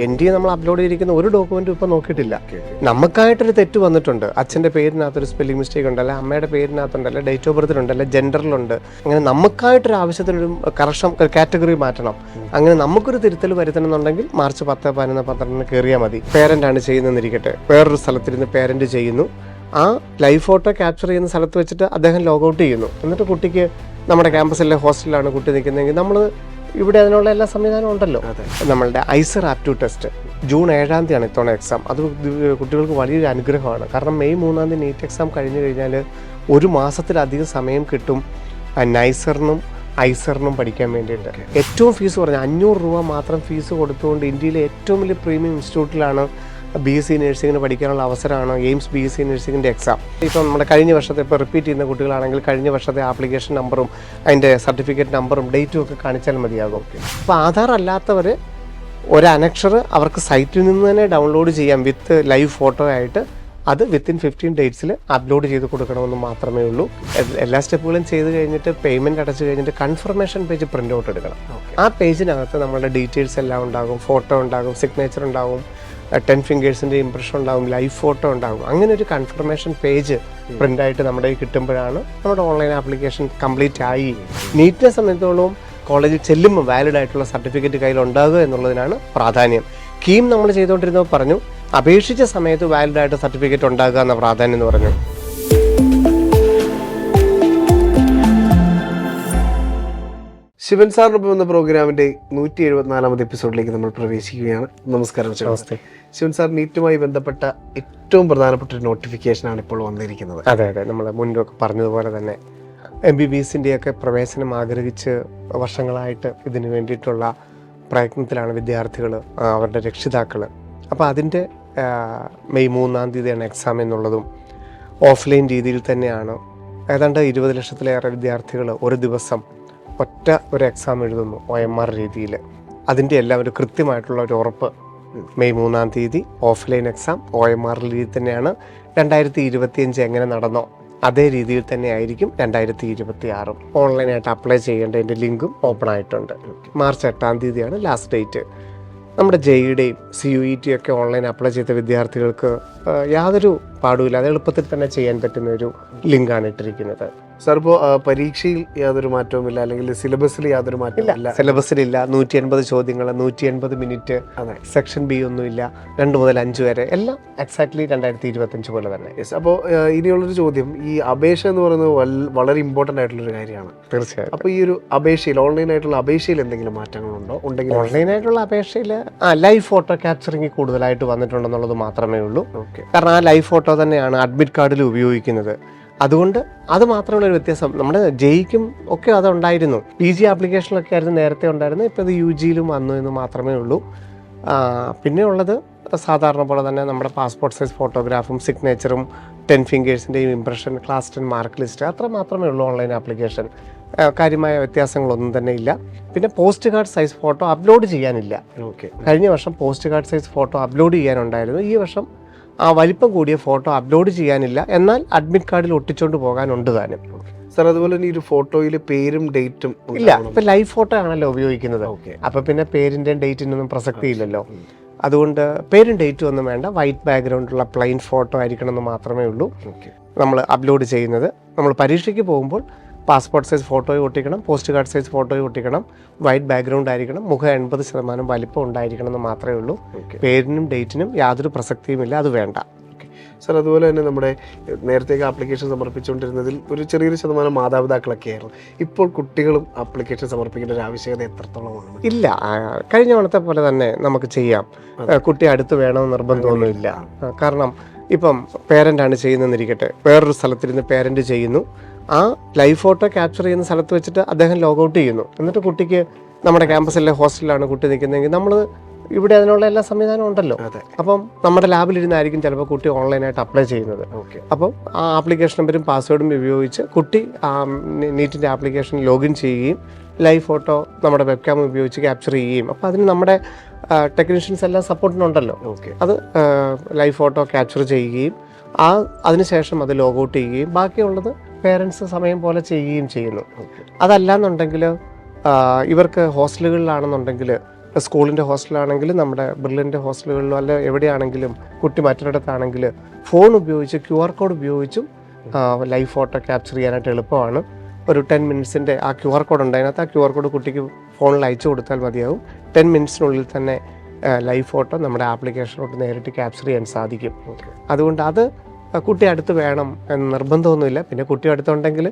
എൻ്റെ നമ്മൾ അപ്ലോഡ് ചെയ്തിരിക്കുന്ന ഒരു ഡോക്യുമെൻറ്റും ഇപ്പോൾ നോക്കിയിട്ടില്ല. നമുക്കായിട്ടൊരു തെറ്റ് വന്നിട്ടുണ്ട്. അച്ഛൻ്റെ പേരിനകത്തൊരു സ്പെല്ലിംഗ് മിസ്റ്റേക്ക് ഉണ്ടല്ല, അമ്മയുടെ പേരിനകത്തുണ്ടല്ല, ഡേറ്റ് ഓഫ് ബർത്തിലുണ്ടല്ല, ജെൻഡറിലുണ്ട്. അങ്ങനെ നമുക്കായിട്ടൊരു ആവശ്യത്തിനൊരു കറക്ഷൻ കാറ്റഗറി മാറ്റണം. അങ്ങനെ നമുക്കൊരു തിരുത്തൽ വരുത്തണമെന്നുണ്ടെങ്കിൽ മാർച്ച് 10, 11, 12 കയറിയാൽ മതി. പേരൻ്റാണ് ചെയ്യുന്നതെന്നിരിക്കട്ടെ, വേറൊരു സ്ഥലത്തിരുന്ന് പേരൻ്റ് ചെയ്യുന്നു. ആ ലൈവ് ഫോട്ടോ ക്യാപ്ചർ ചെയ്യുന്ന സ്ഥലത്ത് വെച്ചിട്ട് അദ്ദേഹം ലോഗൗട്ട് ചെയ്യുന്നു. എന്നിട്ട് കുട്ടിക്ക് നമ്മുടെ ക്യാമ്പസിലെ ഹോസ്റ്റലിലാണ് കുട്ടി നിൽക്കുന്നതെങ്കിൽ നമ്മൾ ഇവിടെ അതിനുള്ള എല്ലാ സംവിധാനവും ഉണ്ടല്ലോ. നമ്മളുടെ ഐസർ ആപ്റ്റ്യൂഡ് ടെസ്റ്റ് ജൂൺ 7 ഇത്തവണ എക്സാം. അത് കുട്ടികൾക്ക് വലിയൊരു അനുഗ്രഹമാണ്. കാരണം മെയ് 3 നീറ്റ് എക്സാം കഴിഞ്ഞു കഴിഞ്ഞാൽ ഒരു മാസത്തിലധികം സമയം കിട്ടും നൈസറിനും ഐസറിനും പഠിക്കാൻ വേണ്ടിയിട്ട്. ഏറ്റവും ഫീസ് പറഞ്ഞാൽ 500 രൂപ മാത്രം ഫീസ് കൊടുത്തുകൊണ്ട് ഇന്ത്യയിലെ ഏറ്റവും വലിയ പ്രീമിയം ഇൻസ്റ്റിറ്റ്യൂട്ടിലാണ് BSc നഴ്സിംഗിന് പഠിക്കാനുള്ള അവസരമാണ് എയിംസ് BSc നഴ്സിംഗിൻ്റെ എക്സാം. ഇപ്പം നമ്മുടെ കഴിഞ്ഞ വർഷത്തെ ഇപ്പോൾ റിപ്പീറ്റ് ചെയ്യുന്ന കുട്ടികളാണെങ്കിൽ കഴിഞ്ഞ വർഷത്തെ ആപ്ലിക്കേഷൻ നമ്പറും അതിൻ്റെ സർട്ടിഫിക്കറ്റ് നമ്പറും ഡേറ്റും ഒക്കെ കാണിച്ചാൽ മതിയാകും. അപ്പോൾ ആധാർ അല്ലാത്തവർ ഒരു അനക്ഷർ അവർക്ക് സൈറ്റിൽ നിന്ന് തന്നെ ഡൗൺലോഡ് ചെയ്യാം വിത്ത് ലൈവ് ഫോട്ടോ ആയിട്ട്. അത് വിത്തിൻ 15 ഡേയ്സിൽ അപ്ലോഡ് ചെയ്ത് കൊടുക്കണമെന്ന് മാത്രമേ ഉള്ളൂ. എല്ലാ സ്റ്റെപ്പുകളും ചെയ്ത് കഴിഞ്ഞിട്ട് പേയ്മെൻറ്റ് അടച്ചു കഴിഞ്ഞിട്ട് കൺഫർമേഷൻ പേജ് പ്രിൻ്റ് ഔട്ട് എടുക്കണം. ആ പേജിനകത്ത് നമ്മുടെ ഡീറ്റെയിൽസ് എല്ലാം ഉണ്ടാകും, ഫോട്ടോ ഉണ്ടാകും, സിഗ്നേച്ചർ ഉണ്ടാകും, 10 ഫിംഗേഴ്സിൻ്റെ ഇംപ്രഷൻ ഉണ്ടാകും, ലൈവ് ഫോട്ടോ ഉണ്ടാകും. അങ്ങനെ ഒരു കൺഫർമേഷൻ പേജ് പ്രിൻ്റായിട്ട് നമ്മുടെ കിട്ടുമ്പോഴാണ് നമ്മുടെ ഓൺലൈൻ ആപ്ലിക്കേഷൻ കംപ്ലീറ്റ് ആയി. നീറ്റിനെ സംബന്ധിച്ചിടത്തോളം കോളേജിൽ ചെല്ലുമ്പോൾ വാലിഡ് ആയിട്ടുള്ള സർട്ടിഫിക്കറ്റ് കയ്യിൽ ഉണ്ടാകുക എന്നുള്ളതിനാണ് പ്രാധാന്യം. കീം നമ്മൾ ചെയ്തുകൊണ്ടിരുന്നപ്പോൾ പറഞ്ഞു അപേക്ഷിച്ച സമയത്ത് വാലിഡ് ആയിട്ട് സർട്ടിഫിക്കറ്റ് ഉണ്ടാകുക എന്ന പ്രാധാന്യം എന്ന് പറഞ്ഞു. ശിവൻ സാറിനൊപ്പം എന്ന പ്രോഗ്രാമിന്റെ 174ാമത് എപ്പിസോഡിലേക്ക് നമ്മൾ പ്രവേശിക്കുകയാണ്. നമസ്കാരം. നമസ്തേ. ശിവൻ സാർ, നീറ്റുമായി ബന്ധപ്പെട്ട ഏറ്റവും പ്രധാനപ്പെട്ട ഒരു നോട്ടിഫിക്കേഷനാണ് ഇപ്പോൾ വന്നിരിക്കുന്നത്. അതെ, നമ്മൾ മുൻപൊക്കെ പറഞ്ഞതുപോലെ തന്നെ MBBSൻ്റെയൊക്കെ പ്രവേശനം ആഗ്രഹിച്ച് വർഷങ്ങളായിട്ട് ഇതിനു വേണ്ടിയിട്ടുള്ള പ്രയത്നത്തിലാണ് വിദ്യാർത്ഥികൾ, അവരുടെ രക്ഷിതാക്കൾ. അപ്പോൾ അതിൻ്റെ മെയ് 3 എക്സാം എന്നുള്ളതും ഓഫ്ലൈൻ രീതിയിൽ തന്നെയാണ്. ഏതാണ്ട് 20 ലക്ഷത്തിലേറെ വിദ്യാർത്ഥികൾ ഒരു ദിവസം ഒറ്റ ഒരു എക്സാം എഴുതുന്നു OMR രീതിയിൽ. അതിൻ്റെ എല്ലാം ഒരു കൃത്യമായിട്ടുള്ള ഒരു ഉറപ്പ് മെയ് 3 ഓഫ്ലൈൻ എക്സാം OMR രീതിയിൽ തന്നെയാണ്. 2025 എങ്ങനെ നടന്നോ അതേ രീതിയിൽ തന്നെ ആയിരിക്കും 2026 ഓൺലൈനായിട്ട് അപ്ലൈ ചെയ്യേണ്ടതിൻ്റെ ലിങ്കും ഓപ്പൺ ആയിട്ടുണ്ട്. March 8 last date. നമ്മുടെ JEEയുടെയും CUET ഒക്കെ ഓൺലൈൻ അപ്ലൈ ചെയ്ത വിദ്യാർത്ഥികൾക്ക് യാതൊരു പാടുമില്ലാതെ എളുപ്പത്തിൽ തന്നെ ചെയ്യാൻ പറ്റുന്ന ഒരു ലിങ്കാണ് ഇട്ടിരിക്കുന്നത്. സാർ, ഇപ്പോൾ പരീക്ഷയിൽ യാതൊരു മാറ്റവുമില്ല, അല്ലെങ്കിൽ സിലബസിൽ യാതൊരു മാറ്റമില്ല? സിലബസിലില്ല. 180 ചോദ്യങ്ങൾ, 180 മിനിറ്റ്, സെക്ഷൻ B ഒന്നുമില്ല. 2 മുതൽ 5 വരെ എല്ലാം എക്സാക്ട്ലി 2025 പോലെ തന്നെ. അപ്പോൾ ഇനിയുള്ളൊരു ചോദ്യം, ഈ അപേക്ഷ എന്ന് പറയുന്നത് വളരെ ഇമ്പോർട്ടൻ്റ് ആയിട്ടുള്ളൊരു കാര്യമാണ്. തീർച്ചയായും. അപ്പോൾ ഈ ഒരു അപേക്ഷയിൽ, ഓൺലൈനായിട്ടുള്ള അപേക്ഷയിൽ എന്തെങ്കിലും മാറ്റങ്ങളുണ്ടോ? ഉണ്ടെങ്കിൽ ഓൺലൈനായിട്ടുള്ള അപേക്ഷയിൽ ലൈവ് ഫോട്ടോ ക്യാപ്ചറിങ് കൂടുതലായിട്ട് വന്നിട്ടുണ്ടെന്നുള്ളത് മാത്രമേ ഉള്ളൂ. ഓക്കെ. കാരണം ആ ലൈവ് ഫോട്ടോ തന്നെയാണ് അഡ്മിറ്റ് കാർഡിൽ ഉപയോഗിക്കുന്നത്. അതുകൊണ്ട് അത് മാത്രമുള്ള ഒരു വ്യത്യാസം. നമ്മുടെ JEEക്കും ഒക്കെ അതുണ്ടായിരുന്നു. PG ആപ്ലിക്കേഷനിലൊക്കെ ആയിരുന്നു നേരത്തെ ഉണ്ടായിരുന്നത്. ഇപ്പോൾ ഇത് UGയിലും വന്നു എന്ന് മാത്രമേ ഉള്ളൂ. പിന്നെ ഉള്ളത് സാധാരണ പോലെ തന്നെ നമ്മുടെ പാസ്പോർട്ട് സൈസ് ഫോട്ടോഗ്രാഫും സിഗ്നേച്ചറും 10 ഫിംഗേഴ്സിൻ്റെയും ഇംപ്രഷൻ, ക്ലാസ് 10 മാർക്ക് ലിസ്റ്റ്, അത്ര മാത്രമേ ഉള്ളൂ ഓൺലൈൻ ആപ്ലിക്കേഷൻ. കാര്യമായ വ്യത്യാസങ്ങളൊന്നും തന്നെ ഇല്ല. പിന്നെ post card size photo upload ചെയ്യാനില്ല. ഓക്കെ. കഴിഞ്ഞ വർഷം post card size photo upload ചെയ്യാനുണ്ടായിരുന്നു. ഈ വർഷം ആ വലിപ്പം കൂടിയ ഫോട്ടോ അപ്ലോഡ് ചെയ്യാനില്ല. എന്നാൽ അഡ്മിറ്റ് കാർഡിൽ ഒട്ടിച്ചുകൊണ്ട് പോകാനുണ്ട് താനും. സാർ, അതുപോലെ തന്നെ ഈ ഒരു ഫോട്ടോയിൽ പേരും ഡേറ്റും ഇല്ല. ഇപ്പം ലൈവ് ഫോട്ടോ ആണല്ലോ ഉപയോഗിക്കുന്നത്. അപ്പം പിന്നെ പേരിൻ്റെയും ഡേറ്റിനൊന്നും പ്രസക്തി ഇല്ലല്ലോ. അതുകൊണ്ട് പേരും ഡേറ്റും ഒന്നും വേണ്ട. വൈറ്റ് ബാക്ക്ഗ്രൗണ്ടുള്ള പ്ലെയിൻ ഫോട്ടോ ആയിരിക്കണം എന്ന് മാത്രമേ ഉള്ളൂ നമ്മൾ അപ്ലോഡ് ചെയ്യുന്നത്. നമ്മൾ പരീക്ഷയ്ക്ക് പോകുമ്പോൾ പാസ്പോർട്ട് സൈസ് ഫോട്ടോയും ഒട്ടിക്കണം, പോസ്റ്റ് കാർഡ് സൈസ് ഫോട്ടോയും ഒട്ടിക്കണം, വൈറ്റ് ബാക്ക്ഗ്രൗണ്ട് ആയിരിക്കണം, മുഖം 80% വലിപ്പം ഉണ്ടായിരിക്കണം എന്ന് മാത്രമേ ഉള്ളൂ. പേരിനും ഡേറ്റിനും യാതൊരു പ്രസക്തിയുമില്ല, അത് വേണ്ട. സാർ, അതുപോലെ തന്നെ നമ്മുടെ നേരത്തേക്ക് ആപ്ലിക്കേഷൻ സമർപ്പിച്ചുകൊണ്ടിരുന്നതിൽ ഒരു ചെറിയൊരു ശതമാനം മാതാപിതാക്കളൊക്കെ ആയിരുന്നു. ഇപ്പോൾ കുട്ടികളും ആപ്ലിക്കേഷൻ സമർപ്പിക്കേണ്ട ഒരു ആവശ്യകത എത്രത്തോളമാണ്? ഇല്ല, കഴിഞ്ഞ തവണത്തെ പോലെ തന്നെ നമുക്ക് ചെയ്യാം. കുട്ടി അടുത്ത് വേണമെന്ന് നിർബന്ധമൊന്നുമില്ല. കാരണം ഇപ്പം പേരൻ്റാണ് ചെയ്യുന്നതെന്നിരിക്കട്ടെ, വേറൊരു സ്ഥലത്തിരുന്ന് പേരൻ്റ് ചെയ്യുന്നു. ആ ലൈവ് ഫോട്ടോ ക്യാപ്ചർ ചെയ്യുന്ന സ്ഥലത്ത് വെച്ചിട്ട് അദ്ദേഹം ലോഗൗട്ട് ചെയ്യുന്നു. എന്നിട്ട് കുട്ടിക്ക് നമ്മുടെ ക്യാമ്പസിലെ ഹോസ്റ്റലിലാണ് കുട്ടി നിൽക്കുന്നതെങ്കിൽ നമ്മൾ ഇവിടെ അതിനുള്ള എല്ലാ സംവിധാനവും ഉണ്ടല്ലോ. അപ്പം നമ്മുടെ ലാബിലിരുന്നായിരിക്കും ചിലപ്പോൾ കുട്ടി ഓൺലൈനായിട്ട് അപ്ലൈ ചെയ്യുന്നത്. അപ്പം ആ ആപ്ലിക്കേഷൻ നമ്പറും പാസ്വേഡും ഉപയോഗിച്ച് കുട്ടി നീറ്റിൻ്റെ ആപ്ലിക്കേഷൻ ലോഗിൻ ചെയ്യുകയും ലൈവ് ഫോട്ടോ നമ്മുടെ വെബ്കാം ഉപയോഗിച്ച് ക്യാപ്ചർ ചെയ്യുകയും, അപ്പോൾ അതിന് നമ്മുടെ ടെക്നീഷ്യൻസ് എല്ലാം സപ്പോർട്ടിനുണ്ടല്ലോ. അത് ലൈവ് ഫോട്ടോ ക്യാപ്ചർ ചെയ്യുകയും അതിനുശേഷം അത് ലോഗൗട്ട് ചെയ്യുകയും ബാക്കിയുള്ളത് പേരൻസ് സമയം പോലെ ചെയ്യുകയും ചെയ്യുന്നു. അതല്ലാന്നുണ്ടെങ്കിൽ ഇവർക്ക് ഹോസ്റ്റലുകളിലാണെന്നുണ്ടെങ്കിൽ സ്കൂളിൻ്റെ ഹോസ്റ്റലാണെങ്കിലും നമ്മുടെ ബ്രില്ലിൻ്റെ ഹോസ്റ്റലുകളിലോ അല്ല എവിടെയാണെങ്കിലും കുട്ടി മറ്റൊരിടത്താണെങ്കിൽ ഫോൺ ഉപയോഗിച്ച് QR കോഡ് ഉപയോഗിച്ചും ലൈവ് ഫോട്ടോ ക്യാപ്ചർ ചെയ്യാനായിട്ട് എളുപ്പമാണ്. ഒരു 10 മിനിറ്റ്സിൻ്റെ ആ QR കോഡ് ഉണ്ട്, അതിനകത്ത് ആ QR കോഡ് കുട്ടിക്ക് ഫോണിൽ അയച്ചു കൊടുത്താൽ മതിയാവും. 10 മിനിറ്റ്സിനുള്ളിൽ തന്നെ ലൈവ് ഫോട്ടോ നമ്മുടെ ആപ്ലിക്കേഷനിലോട്ട് നേരിട്ട് ക്യാപ്ചർ ചെയ്യാൻ സാധിക്കും. അതുകൊണ്ട് അത് കുട്ടി അടുത്ത് വേണം എന്ന് നിർബന്ധമൊന്നുമില്ല. പിന്നെ കുട്ടി അടുത്തുണ്ടെങ്കിൽ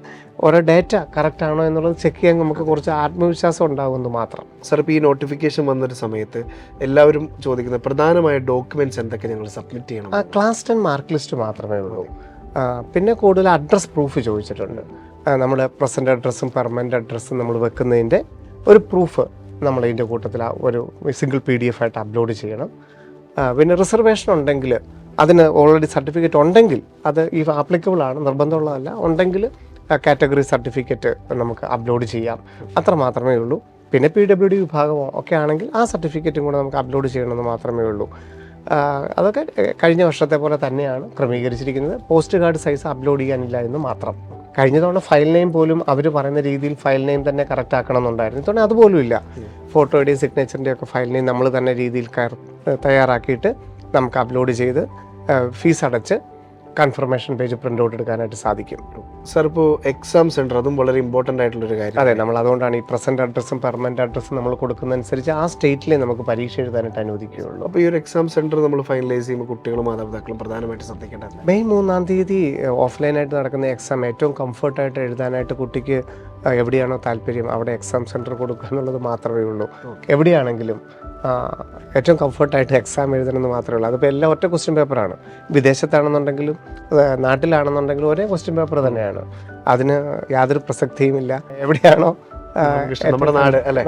ഓരോ ഡേറ്റ കറക്റ്റ് ആണോ എന്നുള്ളത് ചെക്ക് ചെയ്യാൻ നമുക്ക് കുറച്ച് ആത്മവിശ്വാസം ഉണ്ടാകുമെന്ന് മാത്രം. സാർ, ഇപ്പോൾ ഈ നോട്ടിഫിക്കേഷൻ വന്നൊരു സമയത്ത് എല്ലാവരും ചോദിക്കുന്ന പ്രധാനമായ ഡോക്യുമെന്റ്സ് എന്തൊക്കെ ഞങ്ങൾ സബ്മിറ്റ് ചെയ്യണം? ക്ലാസ് 10 മാർക്ക് ലിസ്റ്റ് മാത്രമേ ഉള്ളൂ. പിന്നെ കൂടുതൽ അഡ്രസ് പ്രൂഫ് ചോദിച്ചിട്ടുണ്ട്. നമ്മൾ പ്രസൻറ്റ് അഡ്രസ്സും പെർമനൻ്റ് അഡ്രസ്സും നമ്മൾ വെക്കുന്നതിൻ്റെ ഒരു പ്രൂഫ് നമ്മൾ ഇതിൻ്റെ കൂട്ടത്തിൽ ഒരു സിംഗിൾ PDF ആയിട്ട് അപ്ലോഡ് ചെയ്യണം. പിന്നെ റിസർവേഷൻ ഉണ്ടെങ്കിൽ അതിന് ഓൾറെഡി സർട്ടിഫിക്കറ്റ് ഉണ്ടെങ്കിൽ അത് ഈ ആപ്ലിക്കബിൾ ആണ്, നിർബന്ധമുള്ളതല്ല. ഉണ്ടെങ്കിൽ കാറ്റഗറി സർട്ടിഫിക്കറ്റ് നമുക്ക് അപ്ലോഡ് ചെയ്യാം, അത്ര മാത്രമേ ഉള്ളൂ. പിന്നെ PWD വിഭാഗമോ ഒക്കെ ആണെങ്കിൽ ആ സർട്ടിഫിക്കറ്റും കൂടെ നമുക്ക് അപ്ലോഡ് ചെയ്യണമെന്ന് മാത്രമേ ഉള്ളൂ. അതൊക്കെ കഴിഞ്ഞ വർഷത്തെ പോലെ തന്നെയാണ് ക്രമീകരിച്ചിരിക്കുന്നത്. പോസ്റ്റ് കാർഡ് സൈസ് അപ്ലോഡ് ചെയ്യാനില്ല എന്ന് മാത്രം. കഴിഞ്ഞ തവണ ഫയൽ നെയിം പോലും അവർ പറയുന്ന രീതിയിൽ ഫയൽ നെയിം തന്നെ കറക്റ്റ് ആക്കണം എന്നുണ്ടായിരുന്നു. ഇത്തവണ അതുപോലും ഇല്ല. ഫോട്ടോയുടെയും സിഗ്നേച്ചറിൻ്റെയും ഒക്കെ ഫയൽ നെയിം നമ്മൾ തന്നെ രീതിയിൽ തയ്യാറാക്കിയിട്ട് നമുക്ക് അപ്ലോഡ് ചെയ്ത് ഫീസ് അടച്ച് കൺഫർമേഷൻ പേജ് പ്രിൻ്റ് ഔട്ട് എടുക്കാനായിട്ട് സാധിക്കും. സാർ, ഇപ്പോൾ എക്സാം സെൻറ്റർ അതും വളരെ ഇമ്പോർട്ടൻ്റ് ആയിട്ടുള്ളൊരു കാര്യം. അതെ, നമ്മൾ അതുകൊണ്ടാണ് ഈ പ്രസൻറ്റ് അഡ്രസ്സും പെർമനൻ്റ് അഡ്രസ്സും നമ്മൾ കൊടുക്കുന്നതനുസരിച്ച് ആ സ്റ്റേറ്റിലേ നമുക്ക് പരീക്ഷ എഴുതാനായിട്ട് അനുവദിക്കുകയുള്ളൂ. അപ്പോൾ ഈ ഒരു എക്സാം സെൻറ്റർ നമ്മൾ ഫൈനലൈസ് ചെയ്യുമ്പോൾ കുട്ടികളും മാതാപിതാക്കളും പ്രധാനമായിട്ട് ശ്രദ്ധിക്കേണ്ടത് മെയ് 3-ാം തീയതി ഓഫ്ലൈനായിട്ട് നടക്കുന്ന എക്സാം ഏറ്റവും കംഫർട്ടായിട്ട് എഴുതാനായിട്ട് കുട്ടിക്ക് എവിടെയാണോ താല്പര്യം അവിടെ എക്സാം സെൻറ്റർ കൊടുക്കുക എന്നുള്ളത് മാത്രമേ ഉള്ളൂ. എവിടെയാണെങ്കിലും ഏറ്റവും കംഫർട്ടായിട്ട് എക്സാം എഴുതണമെന്ന് മാത്രമേ ഉള്ളൂ. അതിപ്പോൾ എല്ലാം ഒറ്റ ക്വസ്റ്റ്യൻ പേപ്പറാണ്. വിദേശത്താണെന്നുണ്ടെങ്കിലും നാട്ടിലാണെന്നുണ്ടെങ്കിലും ഒരേ ക്വസ്റ്റ്യൻ പേപ്പർ തന്നെയാണ്. അതിന് യാതൊരു പ്രസക്തിയുമില്ല. എവിടെയാണോ നമ്മുടെ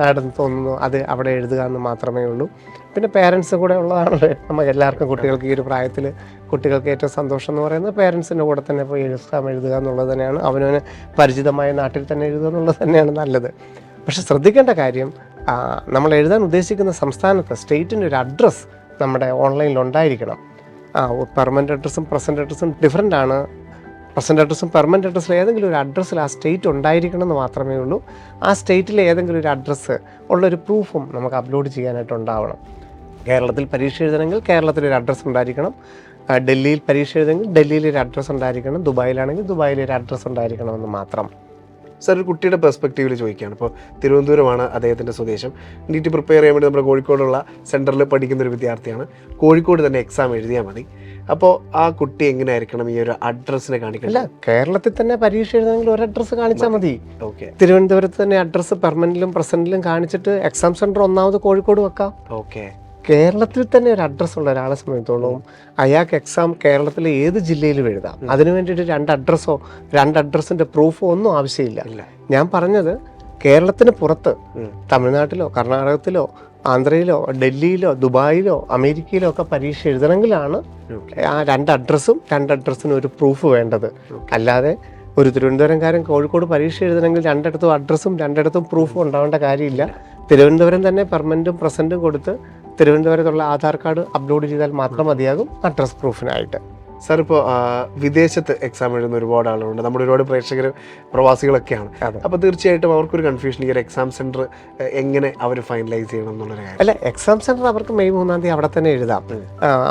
നാടെന്ന് തോന്നുന്നു അത് അവിടെ എഴുതുക എന്ന് മാത്രമേ ഉള്ളൂ. പിന്നെ പേരൻസ് കൂടെ ഉള്ളതാണല്ലോ നമുക്ക് എല്ലാവർക്കും. കുട്ടികൾക്ക് ഈ ഒരു പ്രായത്തിൽ കുട്ടികൾക്ക് ഏറ്റവും സന്തോഷം എന്ന് പറയുന്നത് പേരൻസിൻ്റെ കൂടെ തന്നെ പോയി എക്സാം എഴുതുക എന്നുള്ളത് തന്നെയാണ്. അവനവന് പരിചിതമായ നാട്ടിൽ തന്നെ എഴുതുക എന്നുള്ളത് തന്നെയാണ് നല്ലത്. പക്ഷെ ശ്രദ്ധിക്കേണ്ട കാര്യം, നമ്മൾ എഴുതാൻ ഉദ്ദേശിക്കുന്ന സംസ്ഥാനത്ത് സ്റ്റേറ്റിൻ്റെ ഒരു അഡ്രസ്സ് നമ്മുടെ ഓൺലൈനിൽ ഉണ്ടായിരിക്കണം. പെർമനൻ്റ് അഡ്രസ്സും പ്രസൻറ്റ് അഡ്രസ്സും ഡിഫറൻ്റ് ആണ്. പ്രസൻറ്റ് അഡ്രസ്സും പെർമനൻ്റ് അഡ്രസ്സിൽ ഏതെങ്കിലും ഒരു അഡ്രസ്സിൽ ആ സ്റ്റേറ്റ് ഉണ്ടായിരിക്കണം എന്ന് മാത്രമേ ഉള്ളൂ. ആ സ്റ്റേറ്റിലെ ഏതെങ്കിലും ഒരു അഡ്രസ്സ് ഉള്ളൊരു പ്രൂഫും നമുക്ക് അപ്ലോഡ് ചെയ്യാനായിട്ട് ഉണ്ടാവണം. കേരളത്തിൽ പരീക്ഷ എഴുതണമെങ്കിൽ കേരളത്തിലൊരു അഡ്രസ്സ് ഉണ്ടായിരിക്കണം. ഡൽഹിയിൽ പരീക്ഷ എഴുതണമെങ്കിൽ ഡൽഹിയിലൊരു അഡ്രസ്സ് ഉണ്ടായിരിക്കണം. ദുബായിലാണെങ്കിൽ ദുബായിലൊരു അഡ്രസ്സ് ഉണ്ടായിരിക്കണമെന്ന് മാത്രം. സാർ, ഒരു കുട്ടിയുടെ പെർസ്പെക്റ്റീവിൽ ചോദിക്കുകയാണ്. ഇപ്പോൾ തിരുവനന്തപുരമാണ് അദ്ദേഹത്തിൻ്റെ സ്വദേശം. നീറ്റ് പ്രിപ്പയർ ചെയ്യാൻ വേണ്ടി നമ്മുടെ കോഴിക്കോടുള്ള സെൻറ്ററിൽ പഠിക്കുന്ന ഒരു വിദ്യാർത്ഥിയാണ്. കോഴിക്കോട് തന്നെ എക്സാം എഴുതിയാൽ മതി. അപ്പോൾ ആ കുട്ടി എങ്ങനെയായിരിക്കണം ഈ ഒരു അഡ്രസ്സിനെ കാണിക്കില്ല? കേരളത്തിൽ തന്നെ പരീക്ഷ എഴുതണമെങ്കിൽ ഒരു അഡ്രസ്സ് കാണിച്ചാൽ മതി. ഓക്കെ. തിരുവനന്തപുരത്ത് തന്നെ അഡ്രസ്സ് പെർമനന്റിലും പ്രസന്റിലും കാണിച്ചിട്ട് എക്സാം സെൻറ്റർ ഒന്നാമത് കോഴിക്കോട് വെക്കാം. ഓക്കെ. കേരളത്തിൽ തന്നെ ഒരു അഡ്രസ്സ് ഉള്ള ഒരാളെ സംബന്ധിച്ചോളം അയാൾക്ക് എക്സാം കേരളത്തിലെ ഏത് ജില്ലയിലും എഴുതാം. അതിനു വേണ്ടിയിട്ട് 2 അഡ്രസ്സോ 2 അഡ്രസ്സിൻ്റെ പ്രൂഫോ ഒന്നും ആവശ്യമില്ല. ഞാൻ പറഞ്ഞത് കേരളത്തിന് പുറത്ത് തമിഴ്നാട്ടിലോ കർണാടകത്തിലോ ആന്ധ്രയിലോ ഡൽഹിയിലോ ദുബായിലോ അമേരിക്കയിലോ ഒക്കെ പരീക്ഷ എഴുതണമെങ്കിലാണ് ആ 2 അഡ്രസ്സും 2 അഡ്രസ്സിനും ഒരു പ്രൂഫ് വേണ്ടത്. അല്ലാതെ ഒരു തിരുവനന്തപുരംകാരൻ കോഴിക്കോട് പരീക്ഷ എഴുതണമെങ്കിൽ 2 ഇടത്തും അഡ്രസ്സും 2 ഇടത്തും പ്രൂഫും ഉണ്ടാവേണ്ട കാര്യമില്ല. തിരുവനന്തപുരം തന്നെ പെർമനൻറ്റും പ്രസൻറ്റും കൊടുത്ത് തിരുവനന്തപുരത്തുള്ള ആധാർ കാർഡ് അപ്ലോഡ് ചെയ്താൽ മാത്രം മതിയാകും അഡ്രസ് പ്രൂഫിനായിട്ട്. സാർ, ഇപ്പോൾ വിദേശത്ത് എക്സാം എഴുതുന്ന ഒരുപാട് ആളുകളുണ്ട്. നമ്മുടെ ഒരുപാട് പ്രേക്ഷകർ പ്രവാസികളൊക്കെയാണ്. അപ്പോൾ തീർച്ചയായിട്ടും അവർക്കൊരു കൺഫ്യൂഷൻ, ഈ ഒരു എക്സാം സെൻറ്റർ എങ്ങനെ അവർ ഫൈനലൈസ് ചെയ്യണം എന്നുള്ളൊരു കാര്യം. അല്ല, എക്സാം സെൻറ്റർ അവർക്ക് മെയ് 3-ാം തീയതി അവിടെ തന്നെ എഴുതാം.